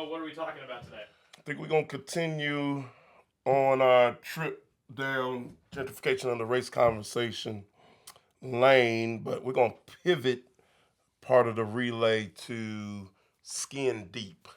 So, what are we talking about today? I think we're going to continue on our trip down gentrification of the race conversation lane, but we're going to pivot part of the relay to skin deep.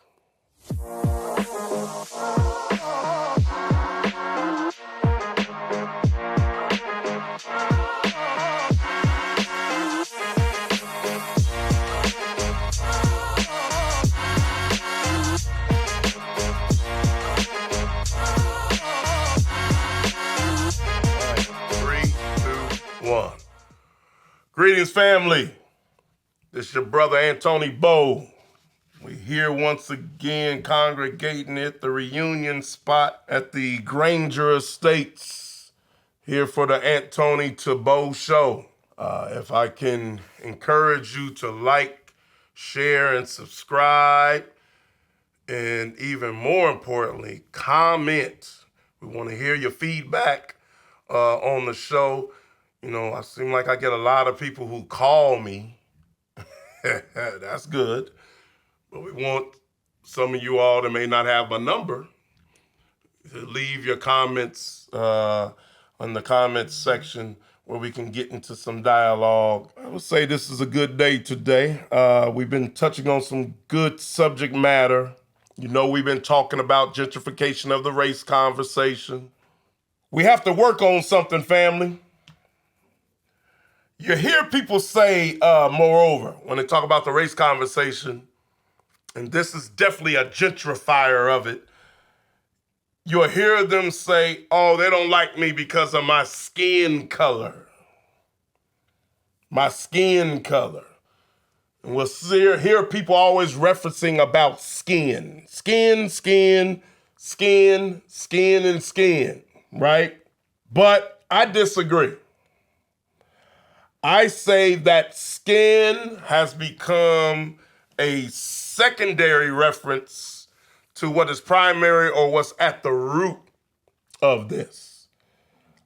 One. Greetings, family. This is your brother Antoni Bow. We're here once again congregating at the reunion spot at the Granger Estates, here for the Antoni to Bow show. If I can encourage you to like, share, and subscribe, and even more importantly, comment. We want to hear your feedback on the show. You know, I seem like I get a lot of people who call me. That's good. But we want some of you all that may not have my number to leave your comments on the comments section where we can get into some dialogue. I would say this is a good day today. We've been touching on some good subject matter. You know, we've been talking about gentrification of the race conversation. We have to work on something, family. You hear people say, moreover, when they talk about the race conversation, and this is definitely a gentrifier of it, you'll hear them say, oh, they don't like me because of my skin color. My skin color. And we'll hear people always referencing about skin. Skin, skin, skin, skin, and skin, right? But I disagree. I say that skin has become a secondary reference to what is primary or what's at the root of this.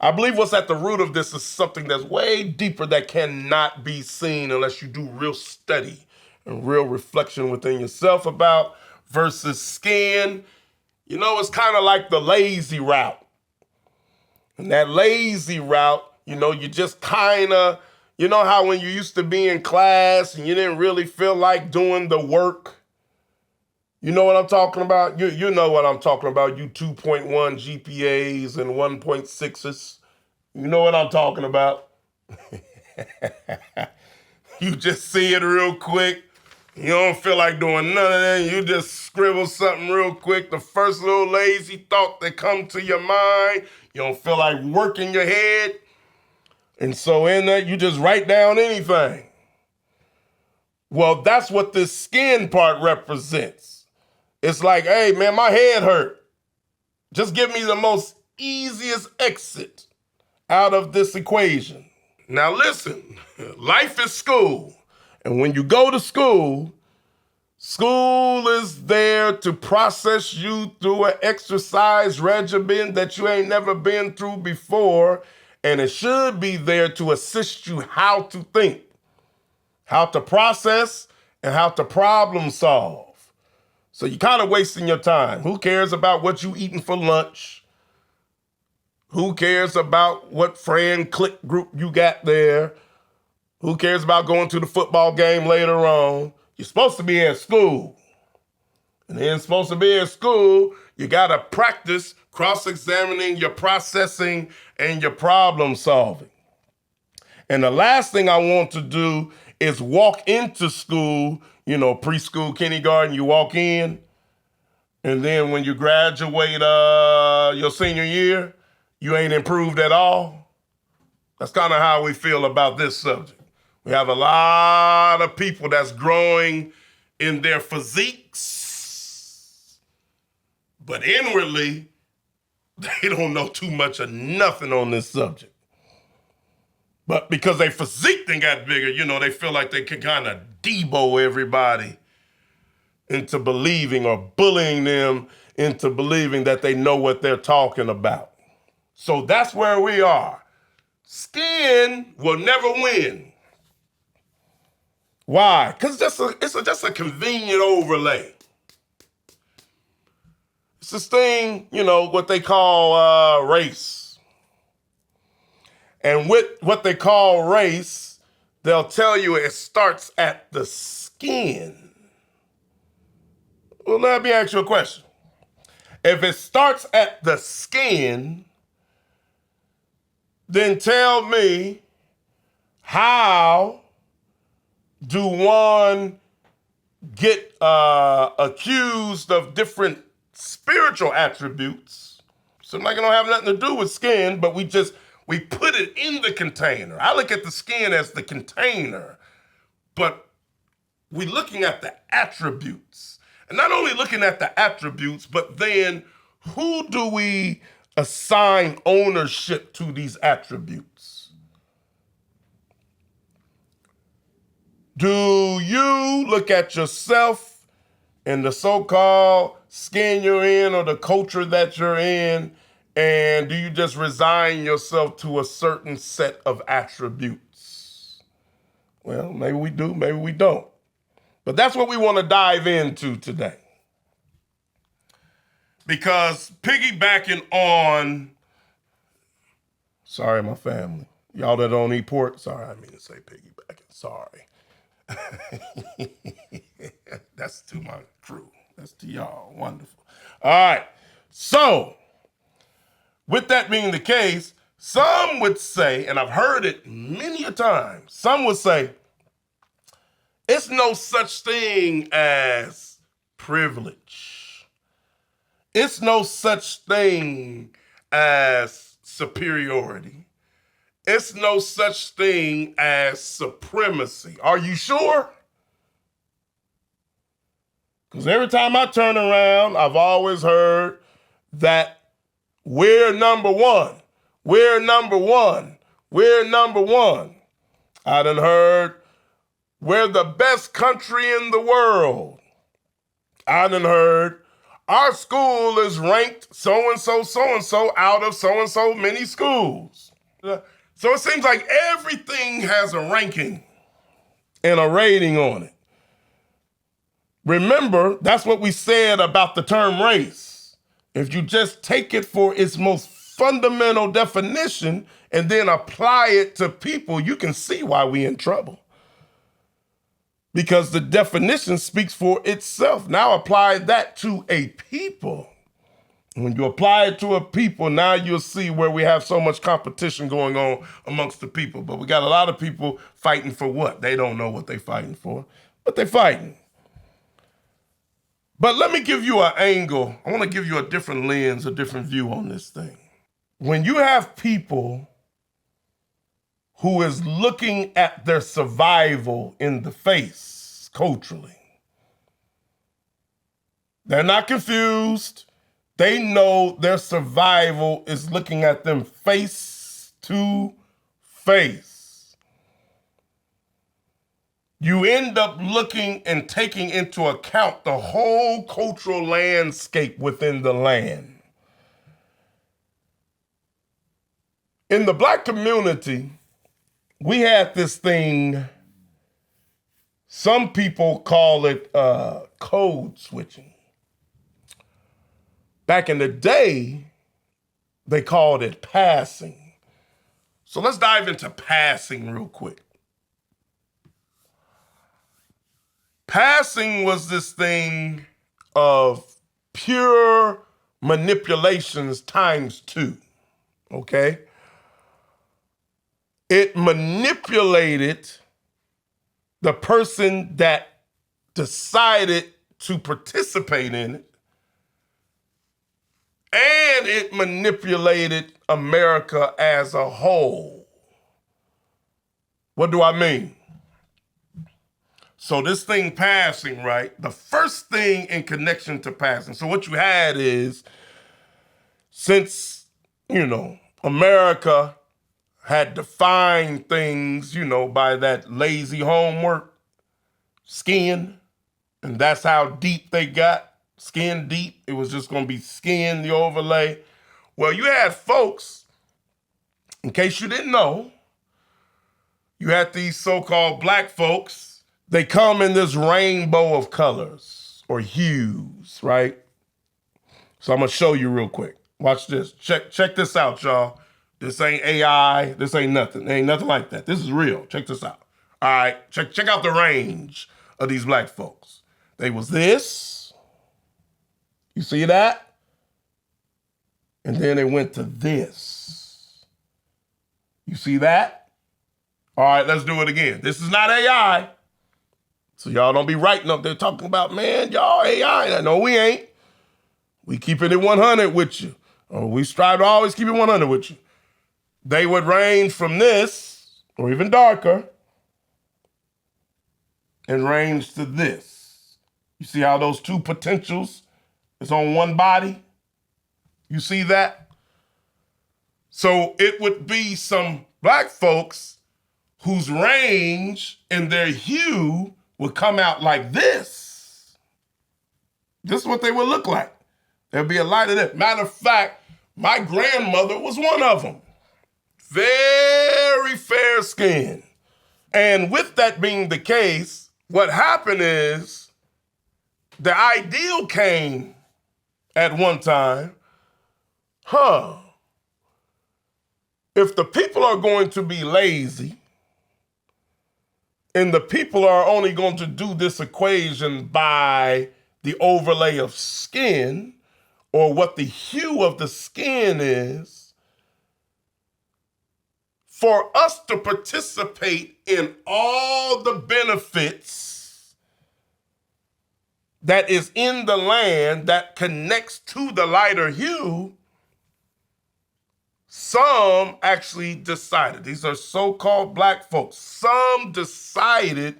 I believe what's at the root of this is something that's way deeper that cannot be seen unless you do real study and real reflection within yourself about versus skin. You know, it's kind of like the lazy route. And that lazy route, you know, you just kind of, you know how when you used to be in class and you didn't really feel like doing the work? You know what I'm talking about? You know what I'm talking about, you 2.1 GPAs and 1.6s. You know what I'm talking about? You just see it real quick. You don't feel like doing none of that. You just scribble something real quick. The first little lazy thought that comes to your mind, you don't feel like working your head. And so in that, you just write down anything. Well, that's what this skin part represents. It's like, hey, man, my head hurt. Just give me the most easiest exit out of this equation. Now listen, life is school. And when you go to school, school is there to process you through an exercise regimen that you ain't never been through before. And it should be there to assist you how to think, how to process, and how to problem solve. So you're kind of wasting your time. Who cares about what you eating for lunch? Who cares about what friend clique group you got there? Who cares about going to the football game later on? You're supposed to be at school. And then supposed to be at school, you got to practice cross-examining your processing and your problem solving. And the last thing I want to do is walk into school, you know, preschool, kindergarten, you walk in, and then when you graduate your senior year, you ain't improved at all. That's kind of how we feel about this subject. We have a lot of people that's growing in their physiques, but inwardly, they don't know too much of nothing on this subject. But because their physique then got bigger, you know, they feel like they can kind of debo everybody into believing or bullying them into believing that they know what they're talking about. So that's where we are. Skin will never win. Why? Because it's just a convenient overlay. It's this thing, what they call race. And with what they call race, they'll tell you it starts at the skin. Well, let me ask you a question. If it starts at the skin, then tell me, how do one get accused of different spiritual attributes? Seems like it don't have nothing to do with skin, but we put it in the container. I look at the skin as the container, but we're looking at the attributes. And not only looking at the attributes, but then who do we assign ownership to these attributes? Do you look at yourself and the so-called skin you're in or the culture that you're in, and do you just resign yourself to a certain set of attributes? Well, maybe we do, maybe we don't. But that's what we want to dive into today. Because piggybacking on, sorry, my family. Y'all that don't eat pork, sorry, I mean to say piggybacking, sorry. That's to my crew. That's to y'all, wonderful. All right, so with that being the case, some would say, and I've heard it many a time, some would say, it's no such thing as privilege. It's no such thing as superiority. It's no such thing as supremacy. Are you sure? Because every time I turn around, I've always heard that we're number one. We're number one. We're number one. I done heard we're the best country in the world. I done heard our school is ranked so-and-so out of so-and-so many schools. So it seems like everything has a ranking and a rating on it. Remember, that's what we said about the term race. If you just take it for its most fundamental definition and then apply it to people, you can see why we're in trouble. Because the definition speaks for itself. Now apply that to a people. When you apply it to a people, now you'll see where we have so much competition going on amongst the people. But we got a lot of people fighting for what? They don't know what they're fighting for, but they're fighting. But let me give you an angle. I want to give you a different lens, a different view on this thing. When you have people who is looking at their survival in the face culturally, they're not confused. They know their survival is looking at them face to face. You end up looking and taking into account the whole cultural landscape within the land. In the Black community, we had this thing, some people call it code switching. Back in the day, they called it passing. So let's dive into passing real quick. Passing was this thing of pure manipulations times two, okay? It manipulated the person that decided to participate in it, and it manipulated America as a whole. What do I mean? So this thing passing, right? The first thing in connection to passing. So what you had is, since, America had defined things, by that lazy homework, skin, and that's how deep they got. Skin deep. It was just going to be skin, the overlay. Well, you had folks, in case you didn't know, you had these so-called black folks. They come in this rainbow of colors or hues, right? So I'm gonna show you real quick. Watch this. Check this out, y'all. This ain't AI. This ain't nothing. There ain't nothing like that. This is real. Check this out. All right. Check out the range of these black folks. They was this. You see that? And then they went to this. You see that? All right, let's do it again. This is not AI. So y'all don't be writing up there talking about, man, y'all AI. No, we ain't. We keeping it 100 with you. Or we strive to always keep it 100 with you. They would range from this, or even darker, and range to this. You see how those two potentials is on one body? You see that? So it would be some black folks whose range and their hue would come out like this. This is what they would look like. There'd be a light of that. Matter of fact, my grandmother was one of them. Very fair skin. And with that being the case, what happened is the ideal came at one time, if the people are going to be lazy and the people are only going to do this equation by the overlay of skin or what the hue of the skin is, for us to participate in all the benefits that is in the land that connects to the lighter hue, some actually decided, these are so-called black folks, some decided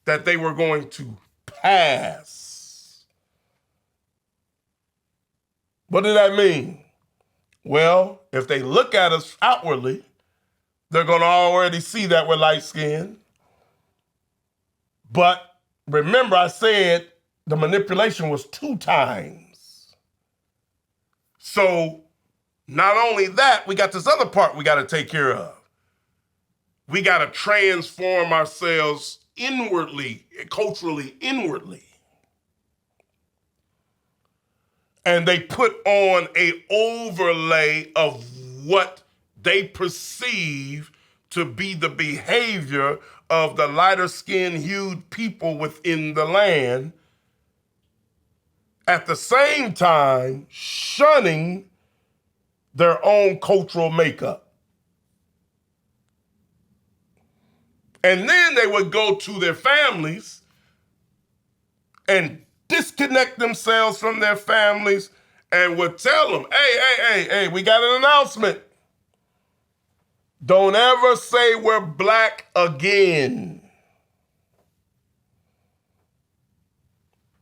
that they were going to pass. What did that mean? Well, if they look at us outwardly, they're going to already see that we're light-skinned. But remember, I said the manipulation was 2 times. So not only that, we got this other part we got to take care of. We got to transform ourselves inwardly, culturally inwardly. And they put on an overlay of what they perceive to be the behavior of the lighter skin hued people within the land, at the same time shunning their own cultural makeup. And then they would go to their families and disconnect themselves from their families and would tell them, hey, we got an announcement. Don't ever say we're black again.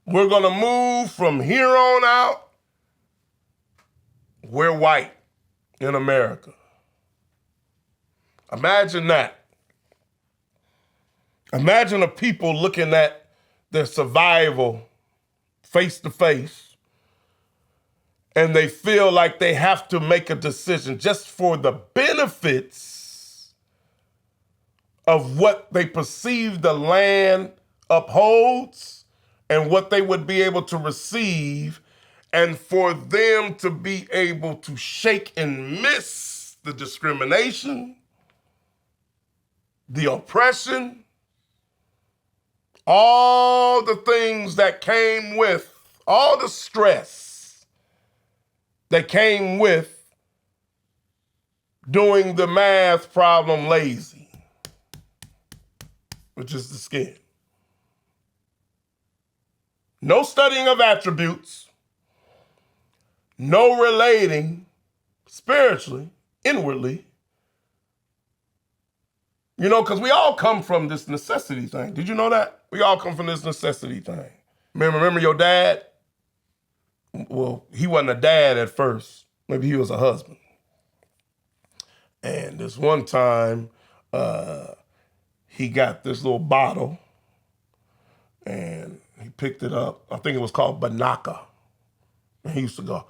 We're gonna move from here on out. We're white in America. Imagine that. Imagine a people looking at their survival face to face, and they feel like they have to make a decision just for the benefits of what they perceive the land upholds and what they would be able to receive, and for them to be able to shake and miss the discrimination, the oppression, all the things that came with, all the stress that came with doing the math problem lazy, which is the skin. No studying of attributes, no relating spiritually, inwardly. You know, because we all come from this necessity thing. Did you know that? We all come from this necessity thing. Remember your dad? Well, he wasn't a dad at first. Maybe he was a husband. And this one time, he got this little bottle and he picked it up. I think it was called Banaka. And he used to go,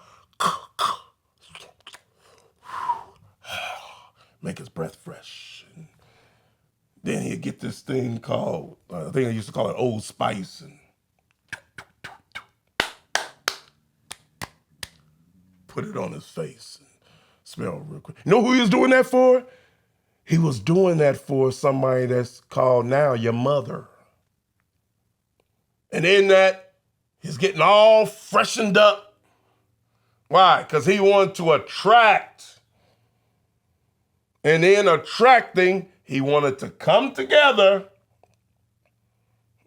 make his breath fresh. And then he'd get this thing called, I think they used to call it Old Spice. And put it on his face and smell real quick. You know who he was doing that for? He was doing that for somebody that's called now your mother. And in that, he's getting all freshened up. Why? Because he wanted to attract. And in attracting, he wanted to come together,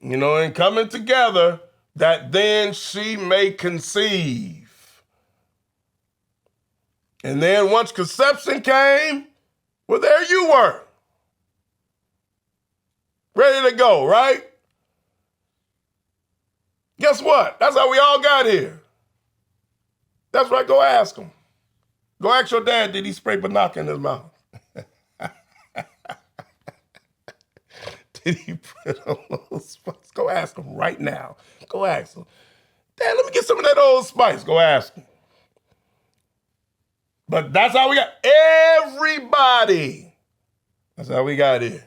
and coming together, that then she may conceive. And then once conception came, well, there you were. Ready to go, right? Guess what? That's how we all got here. That's right, go ask him. Go ask your dad, did he spray Banaka in his mouth? Did he put a little spice? Go ask him right now. Go ask him. Dad, let me get some of that old spice. Go ask him. But that's how we got everybody. That's how we got here.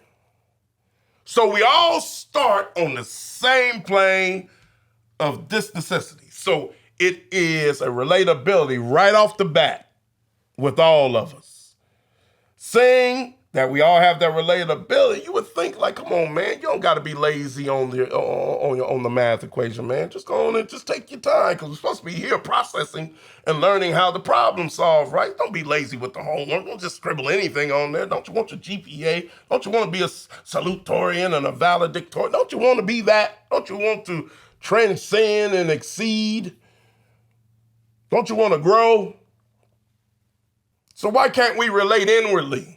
So we all start on the same plane of this necessity. So it is a relatability right off the bat with all of us. Saying that we all have that relatability, you would think like, come on, man, you don't got to be lazy on the math equation, man. Just go on and just take your time, because we're supposed to be here processing and learning how to problem solve, right? Don't be lazy with the homework. Don't just scribble anything on there. Don't you want your GPA? Don't you want to be a salutatorian and a valedictorian? Don't you want to be that? Don't you want to transcend and exceed? Don't you want to grow? So why can't we relate inwardly?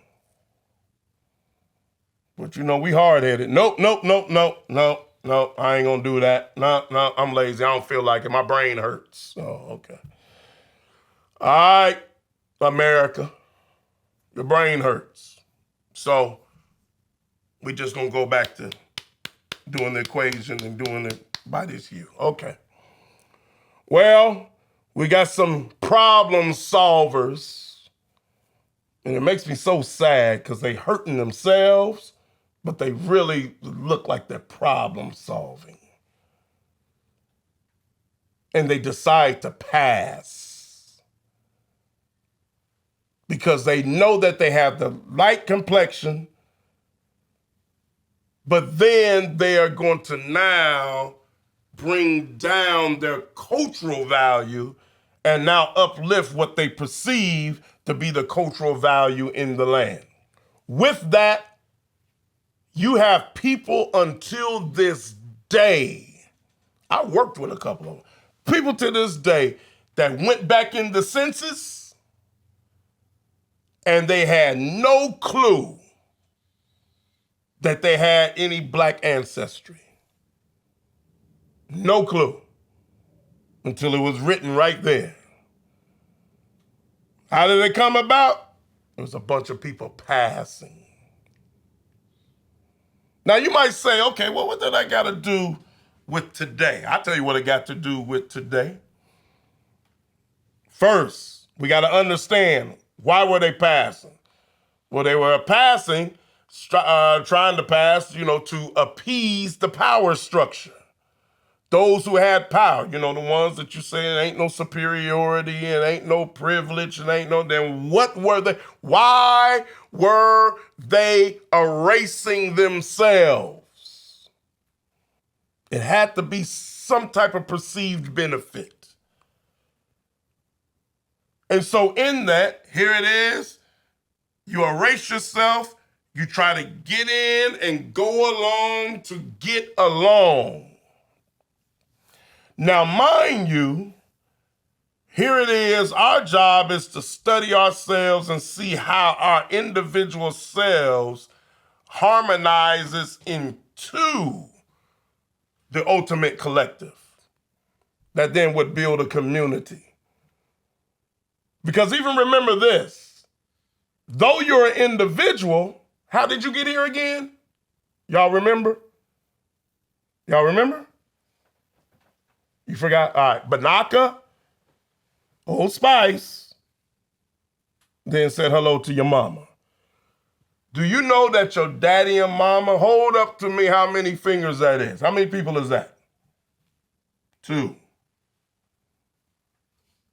But we hard-headed. Nope, I ain't gonna do that. No, I'm lazy. I don't feel like it. My brain hurts. Oh, okay. All right, America, your brain hurts. So we just gonna go back to doing the equation and doing it by this U. Okay. Well, we got some problem solvers, and it makes me so sad because they hurting themselves, but they really look like they're problem solving. And they decide to pass because they know that they have the light complexion, but then they are going to now bring down their cultural value and now uplift what they perceive to be the cultural value in the land. With that, you have people until this day, I worked with a couple of them, people to this day that went back in the census and they had no clue that they had any black ancestry. No clue until it was written right there. How did it come about? It was a bunch of people passing. Now you might say, okay, well, what did I got to do with today? I'll tell you what it got to do with today. First, we got to understand, why were they passing? Well, they were passing, trying to pass, to appease the power structure. Those who had power, the ones that you say ain't no superiority and ain't no privilege and ain't no, then what were they? Why were they erasing themselves? It had to be some type of perceived benefit. And so in that, here it is, you erase yourself, you try to get in and go along to get along. Now, mind you, here it is, our job is to study ourselves and see how our individual selves harmonizes into the ultimate collective that then would build a community. Because even remember this, though you're an individual, how did you get here again? Y'all remember? Y'all remember? You forgot? All right, Banaka, Old Spice, then said hello to your mama. Do you know that your daddy and mama, hold up to me how many fingers that is? How many people is that? 2.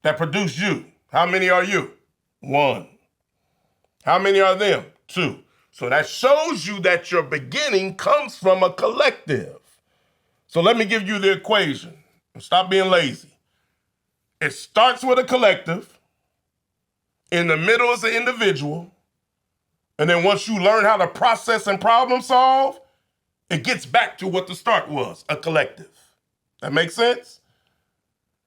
That produced you. How many are you? One. How many are them? Two. So that shows you that your beginning comes from a collective. So let me give you the equation. Stop being lazy. It starts with a collective. In the middle is an individual. And then once you learn how to process and problem solve, it gets back to what the start was, a collective. That makes sense?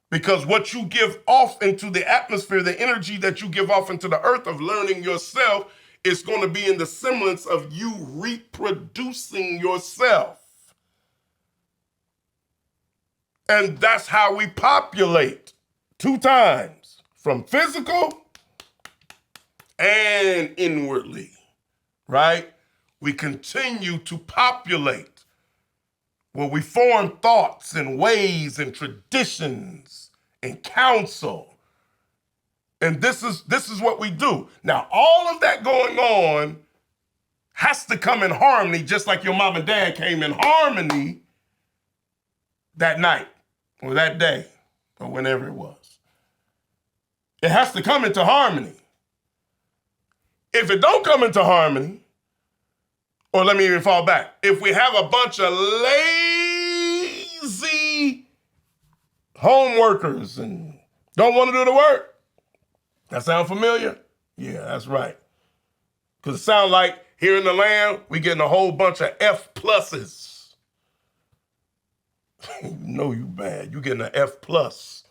Because what you give off into the atmosphere, the energy that you give off into the earth of learning yourself, is going to be in the semblance of you reproducing yourself. And that's how we populate 2 times, from physical and inwardly, right? We continue to populate where we form thoughts and ways and traditions and counsel. And this is what we do. Now, all of that going on has to come in harmony, just like your mom and dad came in harmony that night or that day or whenever it was. It has to come into harmony. If it don't come into harmony, or let me even fall back, if we have a bunch of lazy home workers and don't want to do the work, that sound familiar? Yeah, that's right. Because it sounds like here in the land, we getting a whole bunch of F pluses. You know you bad. You getting an F plus.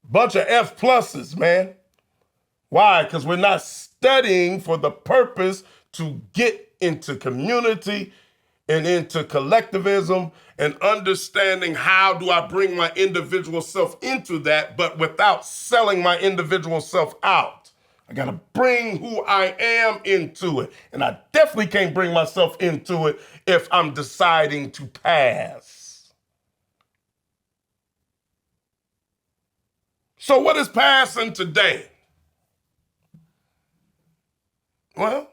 Bunch of F pluses, man. Why? Because we're not studying for the purpose to get into community and into collectivism and understanding how do I bring my individual self into that, but without selling my individual self out. I got to bring who I am into it. And I definitely can't bring myself into it if I'm deciding to pass. So what is passing today? Well,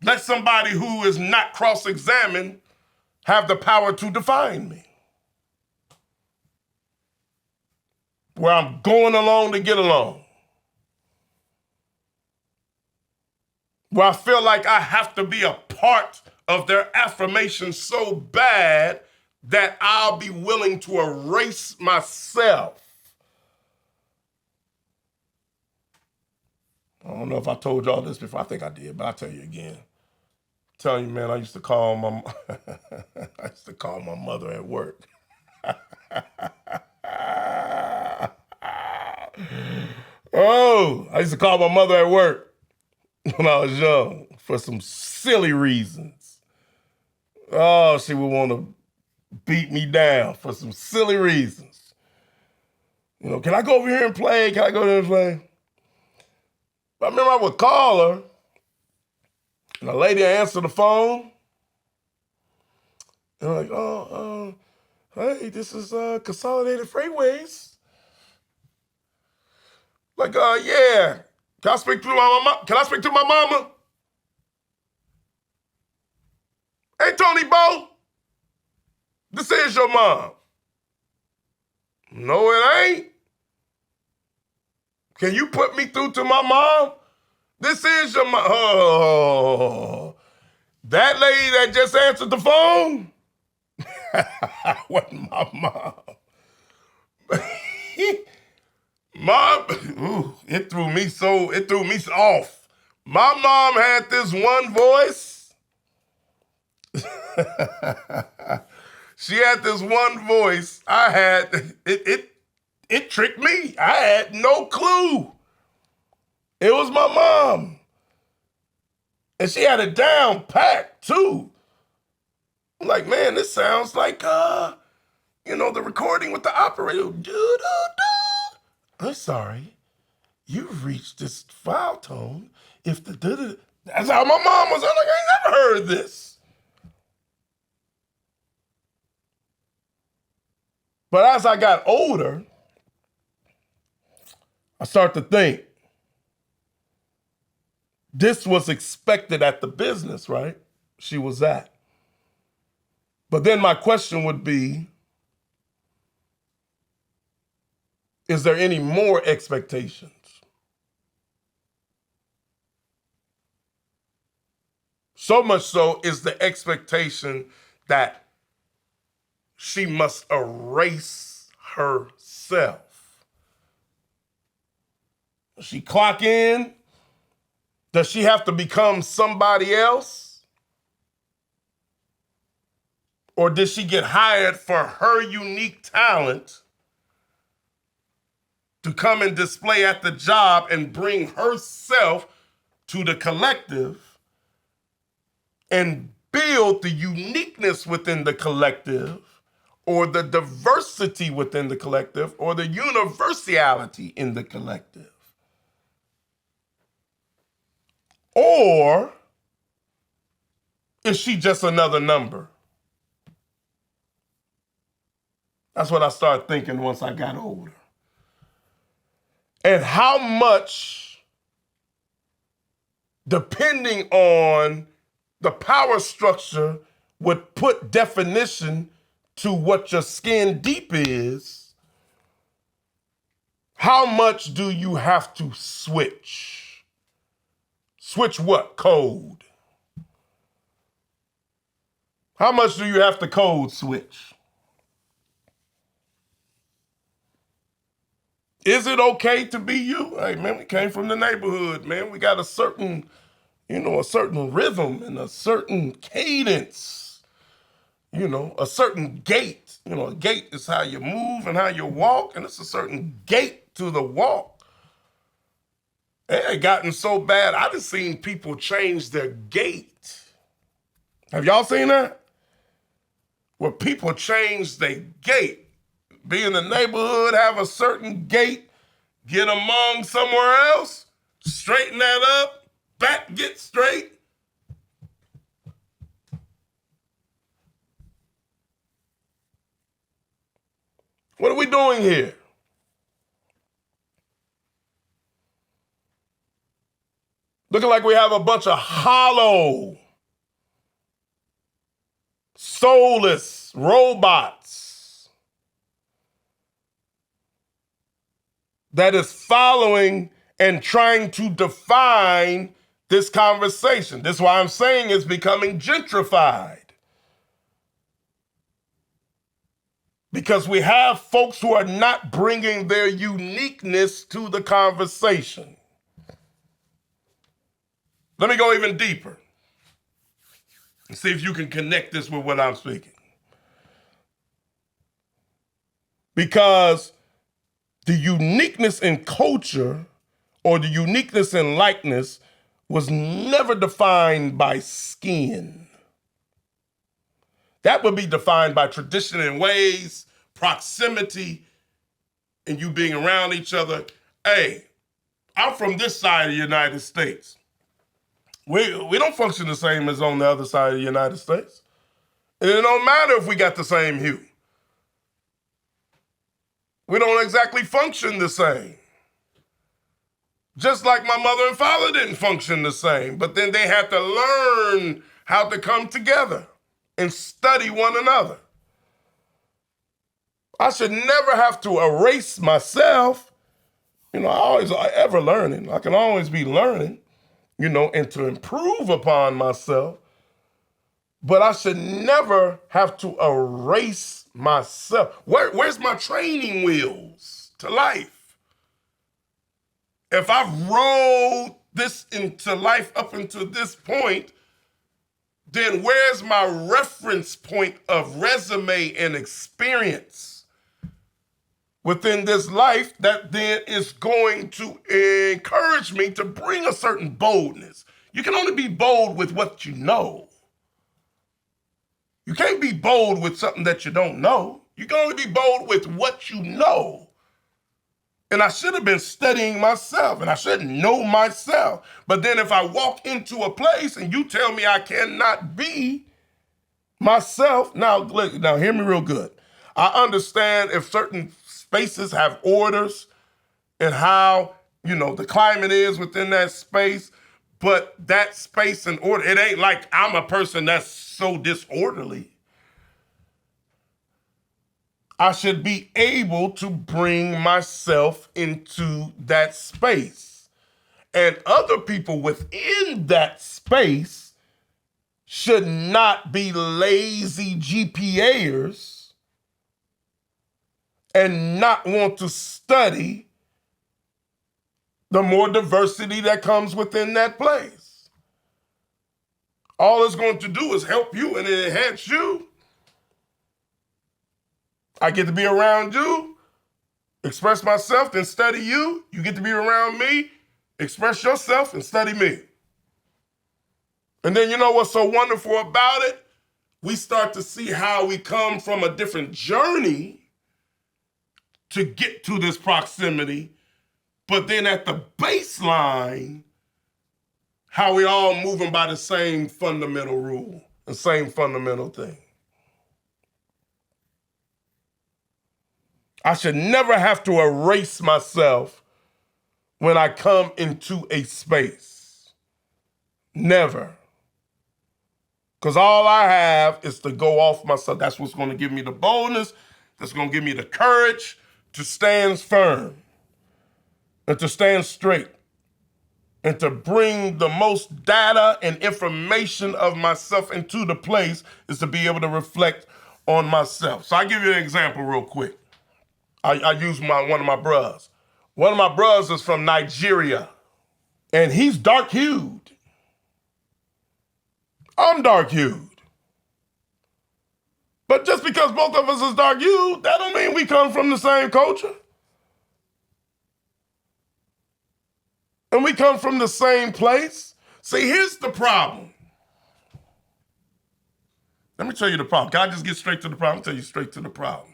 let somebody who is not cross-examined have the power to define me. Where I'm going along to get along. Where I feel like I have to be a part of their affirmation so bad that I'll be willing to erase myself. I don't know if I told y'all this before. I think I did, but I'll tell you again. I'm telling you, man, I used to call my mother at work. Oh, I used to call my mother at work when I was young for some silly reasons. Oh, she would want to beat me down for some silly reasons. You know, can I go over here and play? Can I go there and play? I remember I would call her, and the lady would answer the phone. And I'm like, hey, this is Consolidated Freightways. Like, yeah. Can I speak to my mama? Can I speak to my mama? Hey, Tony Bo, this is your mom. No, it ain't. Can you put me through to my mom? This is your mom. Oh, that lady that just answered the phone? Wasn't my mom. Mom, ooh, it threw me off. My mom had this one voice. She had this one voice. It tricked me. I had no clue. It was my mom. And she had it down packed too. I'm like, man, this sounds like, the recording with the operator. I'm sorry. You've reached this file tone. If the that's how my mom was. I'm like, I ain't never heard this. But as I got older, I start to think, this was expected at the business, right? She was at. But then my question would be, is there any more expectations? So much so is the expectation that she must erase herself. Does she clock in? Does she have to become somebody else? Or did she get hired for her unique talent to come and display at the job and bring herself to the collective and build the uniqueness within the collective, or the diversity within the collective, or the universality in the collective? Or is she just another number? That's what I started thinking once I got older. And how much, depending on the power structure, would put definition to what your skin deep is, how much do you have to switch? Switch what? Code. How much do you have to code switch? Is it okay to be you? Hey, man, we came from the neighborhood, man. We got a certain, a certain rhythm and a certain cadence, a certain gait. A gait is how you move and how you walk, and it's a certain gait to the walk. It had gotten so bad, I just seen people change their gait. Have y'all seen that? Where people change their gait. Be in the neighborhood, have a certain gait, get among somewhere else, straighten that up, back get straight. What are we doing here? Looking like we have a bunch of hollow, soulless robots that is following and trying to define this conversation. This is why I'm saying it's becoming gentrified. Because we have folks who are not bringing their uniqueness to the conversation. Let me go even deeper and see if you can connect this with what I'm speaking. Because the uniqueness in culture or the uniqueness in likeness was never defined by skin. That would be defined by tradition and ways, proximity, and you being around each other. Hey, I'm from this side of the United States. We don't function the same as on the other side of the United States. And it don't matter if we got the same hue. We don't exactly function the same. Just like my mother and father didn't function the same, but then they had to learn how to come together and study one another. I should never have to erase myself. I always ever learning. I can always be learning, and to improve upon myself. But I should never have to erase myself. Where's my training wheels to life? If I've rolled this into life up until this point, then where's my reference point of resume and experience within this life that then is going to encourage me to bring a certain boldness? You can only be bold with what you know. You can't be bold with something that you don't know. You can only be bold with what you know. And I should have been studying myself, and I should know myself. But then if I walk into a place and you tell me I cannot be myself, now hear me real good. I understand if certain spaces have orders and how, the climate is within that space, but that space and order, it ain't like I'm a person that's so disorderly. I should be able to bring myself into that space. And other people within that space should not be lazy GPAers and not want to study the more diversity that comes within that place. All it's going to do is help you and enhance you. I get to be around you, express myself, then study you. You get to be around me, express yourself, and study me. And then you know what's so wonderful about it? We start to see how we come from a different journey to get to this proximity, but then at the baseline, how we all moving by the same fundamental rule, the same fundamental thing. I should never have to erase myself when I come into a space. Never. Because all I have is to go off myself. That's what's going to give me the boldness, that's going to give me the courage to stand firm and to stand straight and to bring the most data and information of myself into the place is to be able to reflect on myself. So I'll give you an example real quick. I use one of my bros. One of my bros is from Nigeria, and he's dark-hued. I'm dark-hued. But just because both of us is dark-hued, that don't mean we come from the same culture. And we come from the same place. See, here's the problem. Let me tell you the problem. Can I just get straight to the problem? I'll tell you straight to the problem.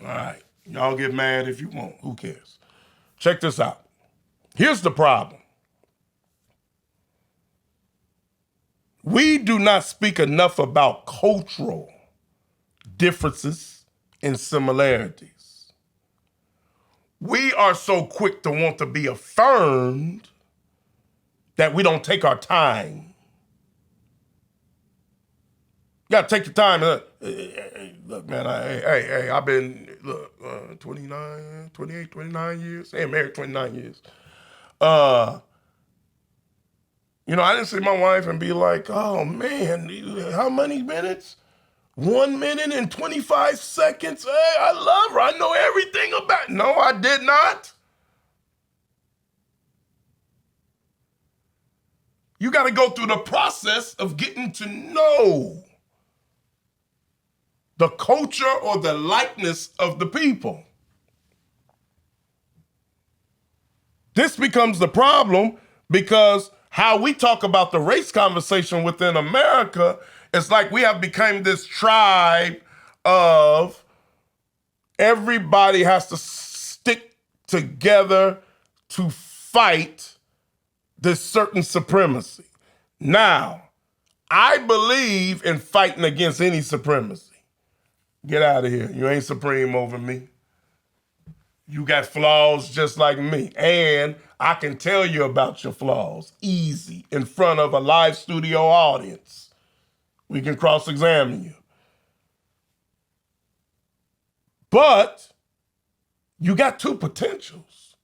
All right. Y'all get mad if you want. Who cares? Check this out. Here's the problem. We do not speak enough about cultural differences and similarities. We are so quick to want to be affirmed that we don't take our time. You gotta take your time. Look, man, I've been, 28, 29 years. Hey, I'm married 29 years. I didn't see my wife and be like, oh man, how many minutes? 1 minute and 25 seconds. Hey, I love her. I know everything about her. No, I did not. You got to go through the process of getting to know the culture or the likeness of the people. This becomes the problem because how we talk about the race conversation within America, it's like we have become this tribe of everybody has to stick together to fight this certain supremacy. Now, I believe in fighting against any supremacy. Get out of here. You ain't supreme over me. You got flaws just like me. And I can tell you about your flaws easy in front of a live studio audience. We can cross-examine you. But you got two potentials.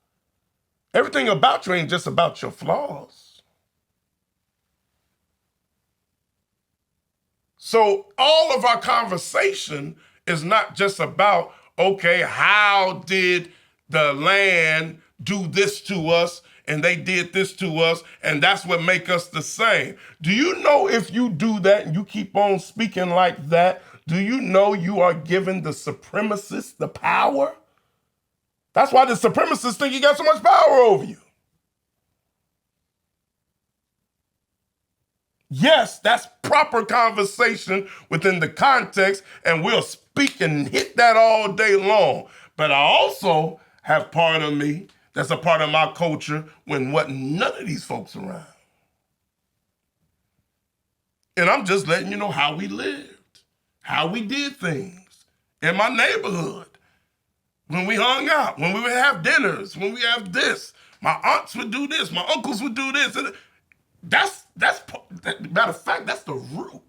Everything about you ain't just about your flaws. So all of our conversation is not just about, okay, how did the land do this to us and they did this to us and that's what make us the same. Do you know if you do that and you keep on speaking like that, do you know you are giving the supremacists the power? That's why the supremacists think you got so much power over you. Yes, that's proper conversation within the context, and we'll speak and hit that all day long. But I also have part of me that's a part of my culture when wasn't none of these folks around. And I'm just letting you know how we lived, how we did things in my neighborhood. When we hung out, when we would have dinners, when we have this. My aunts would do this, my uncles would do this. And that's matter of fact, that's the root.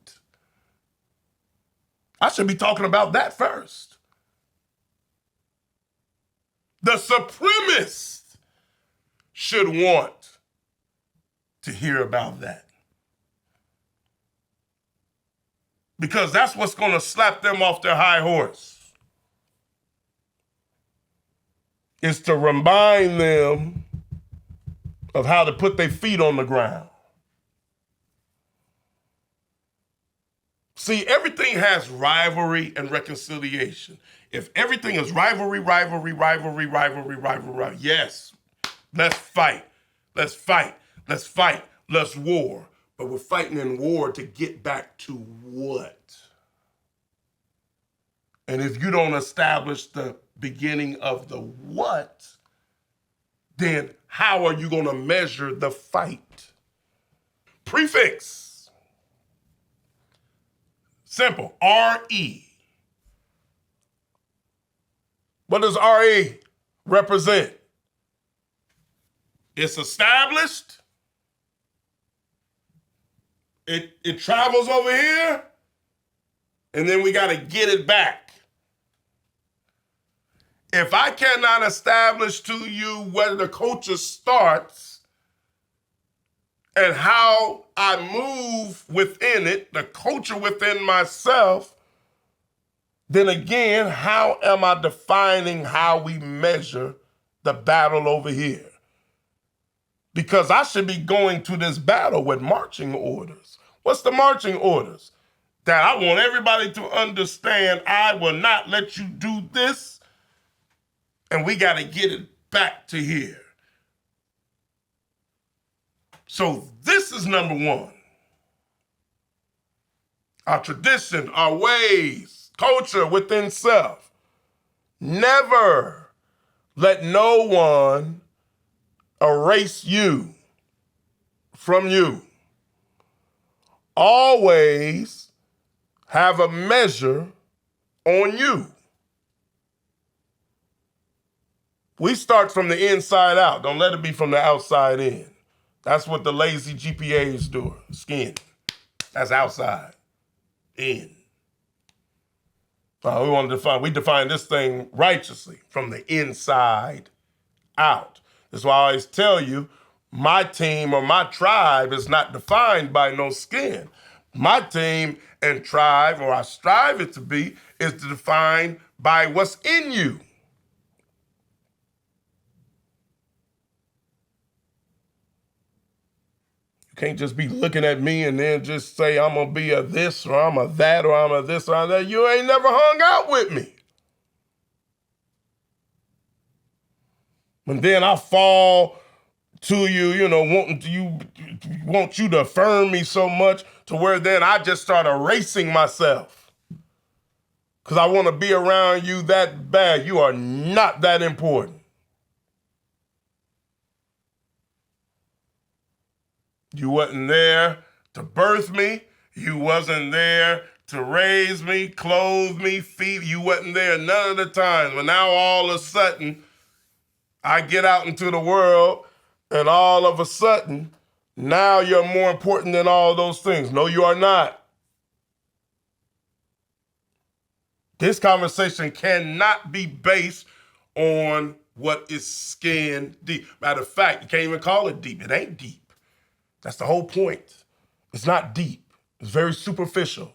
I should be talking about that first. The supremacist should want to hear about that. Because that's what's going to slap them off their high horse. Is to remind them of how to put their feet on the ground. See, everything has rivalry and reconciliation. If everything is rivalry, yes, let's fight. Let's fight. Let's fight. Let's war. But we're fighting in war to get back to what? And if you don't establish the beginning of the what, then how are you going to measure the fight? Prefix. Simple. R-E. What does R-E represent? It's established. It travels over here, and then we got to get it back. If I cannot establish to you where the culture starts and how I move within it, the culture within myself, then again, how am I defining how we measure the battle over here? Because I should be going to this battle with marching orders. What's the marching orders? That I want everybody to understand I will not let you do this, and we got to get it back to here. So this is number one. Our tradition, our ways, culture within self. Never let no one erase you from you. Always have a measure on you. We start from the inside out. Don't let it be from the outside in. That's what the lazy GPAs do. Skin. That's outside. In. We define this thing righteously from the inside out. That's why I always tell you, my team or my tribe is not defined by no skin. My team and tribe, or I strive it to be, is defined by what's in you. You can't just be looking at me and then just say I'm going to be a this or I'm a that or I'm a this or I'm that. You ain't never hung out with me. And then I fall to you, want you to affirm me so much to where then I just start erasing myself. Because I want to be around you that bad. You are not that important. You wasn't there to birth me. You wasn't there to raise me, clothe me, feed. You wasn't there none of the time. But now all of a sudden, I get out into the world, and all of a sudden, now you're more important than all those things. No, you are not. This conversation cannot be based on what is skin deep. Matter of fact, you can't even call it deep. It ain't deep. That's the whole point. It's not deep. It's very superficial.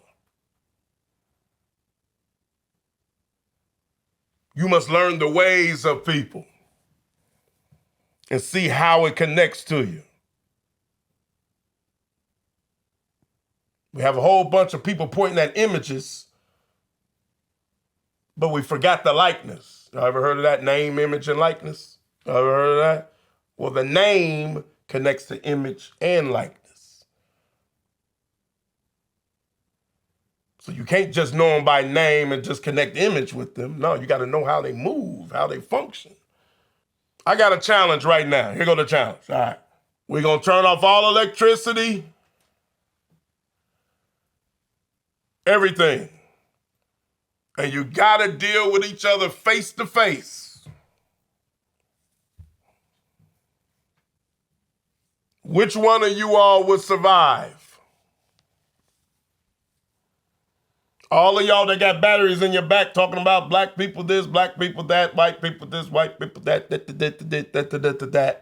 You must learn the ways of people and see how it connects to you. We have a whole bunch of people pointing at images, but we forgot the likeness. Y'all ever heard of that? Name, image, and likeness? Y'all ever heard of that? Well, the name connects to image and likeness. So you can't just know them by name and just connect image with them. No, you got to know how they move, how they function. I got a challenge right now. Here go the challenge. All right. We're going to turn off all electricity, everything. And you got to deal with each other face to face. Which one of you all would survive? All of y'all that got batteries in your back talking about black people this, black people that, white people this, white people that.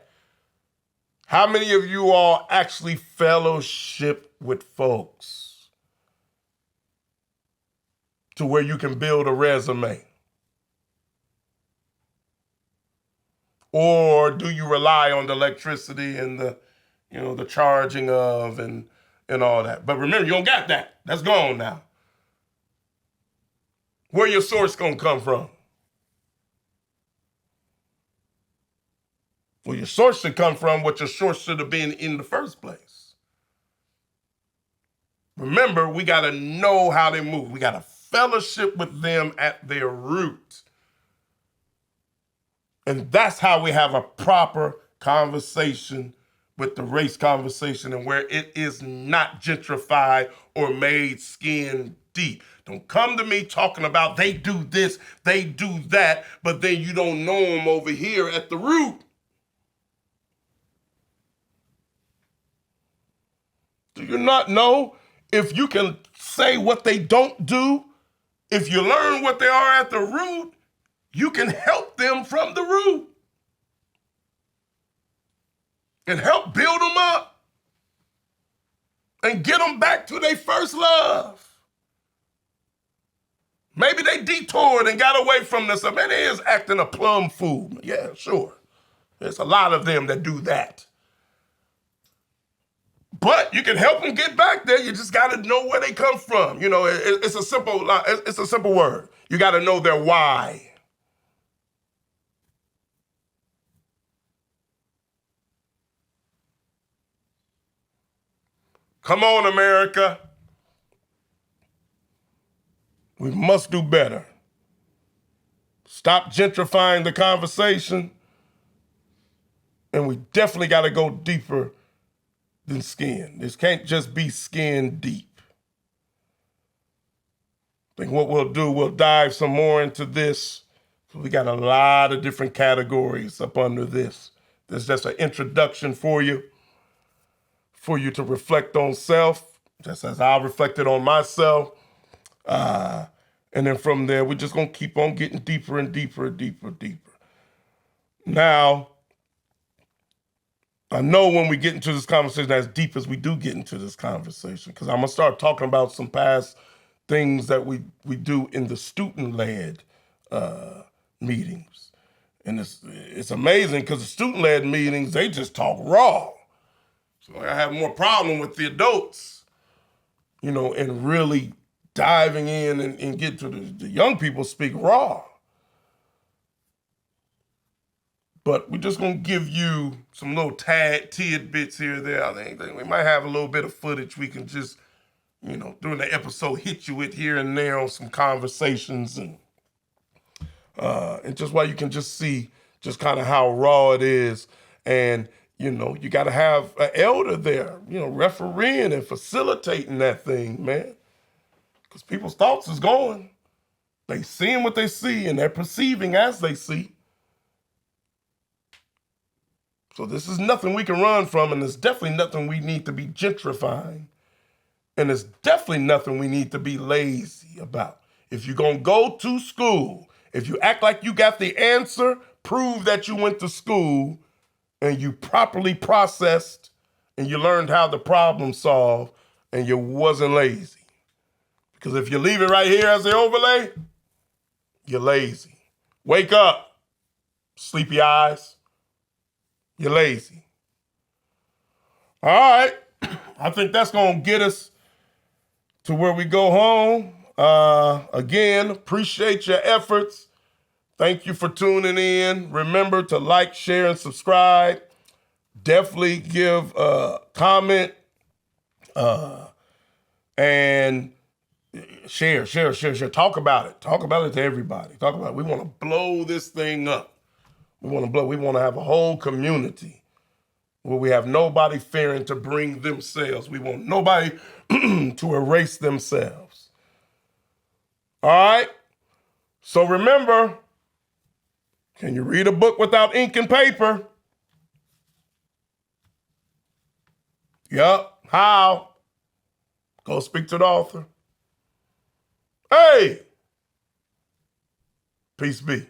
How many of you all actually fellowship with folks to where you can build a resume? Or do you rely on the electricity and the charging of and all that? But remember, you don't got that. That's gone now. Where your source gonna come from? Well, your source should come from what your source should have been in the first place. Remember, we gotta know how they move. We gotta fellowship with them at their root. And that's how we have a proper conversation with the race conversation, and where it is not gentrified or made skin deep. Don't come to me talking about they do this, they do that, but then you don't know them over here at the root. Do you not know if you can say what they don't do? If you learn what they are at the root, you can help them from the root and help build them up and get them back to their first love. Maybe they detoured and got away from this. Man, they is acting a plum fool. Yeah, sure. There's a lot of them that do that. But you can help them get back there. You just got to know where they come from. You know, it's a simple word. You got to know their why. Come on, America. We must do better. Stop gentrifying the conversation. And we definitely got to go deeper than skin. This can't just be skin deep. I think what we'll do, we'll dive some more into this. We got a lot of different categories up under this. This is just an introduction for you to reflect on self, just as I reflected on myself. And then from there, we're just going to keep on getting deeper and deeper and deeper and deeper. Now, I know when we get into this conversation, as deep as we do get into this conversation, because I'm going to start talking about some past things that we do in the student-led meetings. And it's amazing because the student-led meetings, they just talk raw. So I have more problem with the adults, and really diving in and get to the young people speak raw. But we're just going to give you some little tidbits here or there. I think we might have a little bit of footage we can just, during the episode, hit you with here and there on some conversations and just why you can just see just kind of how raw it is. And, you got to have an elder there, refereeing and facilitating that thing, man. Because people's thoughts is going. They seeing what they see and they're perceiving as they see. So this is nothing we can run from, and it's definitely nothing we need to be gentrifying. And it's definitely nothing we need to be lazy about. If you're going to go to school, if you act like you got the answer, prove that you went to school and you properly processed and you learned how to problem solve and you wasn't lazy. Because if you leave it right here as the overlay, you're lazy. Wake up, sleepy eyes. You're lazy. All right. I think that's going to get us to where we go home. Again, appreciate your efforts. Thank you for tuning in. Remember to like, share, and subscribe. Definitely give a comment and share. Talk about it. Talk about it to everybody. Talk about it. We want to blow this thing up. We want to have a whole community where we have nobody fearing to bring themselves. We want nobody to erase themselves. All right? So remember, can you read a book without ink and paper? Yup. How? Go speak to the author. Hey, peace be.